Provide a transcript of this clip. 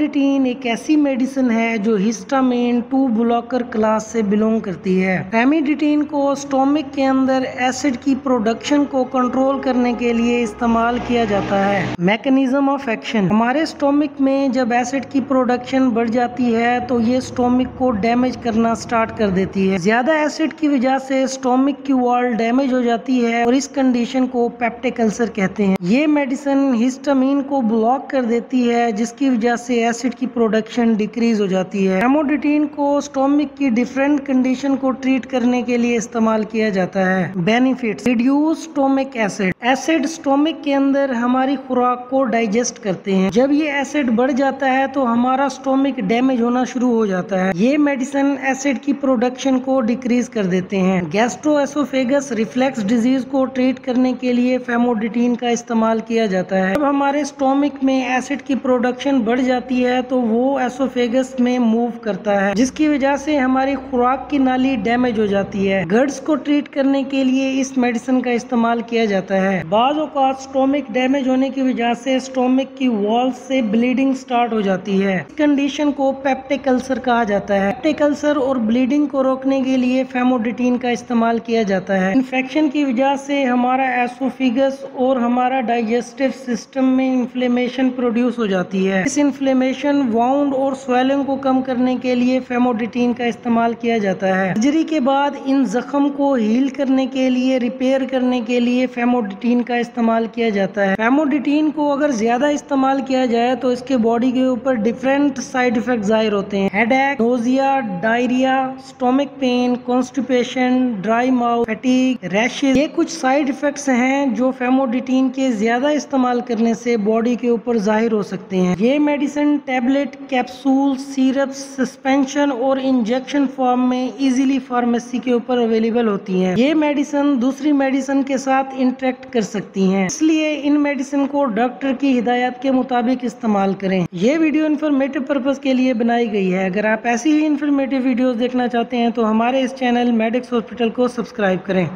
फेमोडिटीन एक ऐसी मेडिसिन है जो हिस्टामिन 2 ब्लॉकर क्लास से बिलोंग करती है। फेमोडिटीन को स्टोमिक के अंदर एसिड की प्रोडक्शन को कंट्रोल करने के लिए इस्तेमाल किया जाता है। मैकेनिज्म ऑफ एक्शन, हमारे स्टोमिक में जब एसिड की प्रोडक्शन बढ़ जाती है तो ये स्टोमिक को डैमेज करना स्टार्ट कर देती है। ज्यादा एसिड की वजह से स्टोमिक की वॉल डैमेज हो जाती है और इस कंडीशन को पेप्टिक अल्सर कहते हैं। ये मेडिसिन हिस्टामिन को ब्लॉक कर देती है जिसकी वजह से एसिड की प्रोडक्शन डिक्रीज हो जाती है। फेमोडिटीन को स्टोमिक की डिफरेंट कंडीशन को ट्रीट करने के लिए इस्तेमाल किया जाता है। Benefits, reduce stomach acid, acid stomach के अंदर हमारी खुराक को डाइजेस्ट करते हैं। जब ये एसिड बढ़ जाता है तो हमारा स्टोमिक डैमेज होना शुरू हो जाता है। ये मेडिसिन एसिड की प्रोडक्शन को डिक्रीज कर देते हैं। गैस्ट्रोएसोफेगस रिफ्लेक्स डिजीज को ट्रीट करने के लिए फेमोडिटीन का इस्तेमाल किया जाता है। जब हमारे स्टोमिक में एसिड की प्रोडक्शन बढ़ जाती है तो वो एसोफेगस में मूव करता है जिसकी वजह से हमारी खुराक की नाली डैमेज हो जाती है। गट्स को ट्रीट करने के लिए इस मेडिसिन का इस्तेमाल किया जाता है। बाज़ औक़ात स्टोमिक डैमेज होने की वजह से स्टोमिक की वॉल से ब्लीडिंग स्टार्ट हो जाती है। इस कंडीशन को पेप्टिक अल्सर कहा जाता है। पेप्टिक अल्सर और ब्लीडिंग को रोकने के लिए फेमोडिटीन का इस्तेमाल किया जाता है। इन्फेक्शन की वजह से हमारा एसोफेगस और हमारा डाइजेस्टिव सिस्टम में इन्फ्लेमेशन प्रोड्यूस हो जाती है। इस इन्फ्लेमेशन, वाउंड और स्वेलिंग को कम करने के लिए फेमोडिटीन का इस्तेमाल किया जाता है। सर्जरी के बाद इन जख्म को हील करने के लिए, रिपेयर करने के लिए फेमोडिटीन का इस्तेमाल किया जाता है। फेमोडिटीन को अगर ज्यादा इस्तेमाल किया जाए तो इसके बॉडी के ऊपर डिफरेंट साइड इफेक्ट जाहिर होते हैं। Headache, nausea, diarrhoea, stomach pain, constipation, dry mouth, fatigue, rashes, ये कुछ साइड इफेक्ट्स हैं जो फेमोडिटीन के ज्यादा इस्तेमाल करने से बॉडी के ऊपर जाहिर हो सकते हैं। ये medicine tablet, capsule, syrup, suspension और इंजेक्शन फॉर्म में इजीली फार्मेसी के ऊपर अवेलेबल होती हैं। ये मेडिसिन दूसरी मेडिसिन के साथ इंटरेक्ट कर सकती हैं, इसलिए इन मेडिसिन को डॉक्टर की हिदायत के मुताबिक इस्तेमाल करें। ये वीडियो इन्फॉर्मेटिव पर्पज के लिए बनाई गई है। अगर आप ऐसी ही इन्फॉर्मेटिव वीडियोस देखना चाहते हैं तो हमारे इस चैनल मेडिक्स हॉस्पिटल को सब्सक्राइब करें।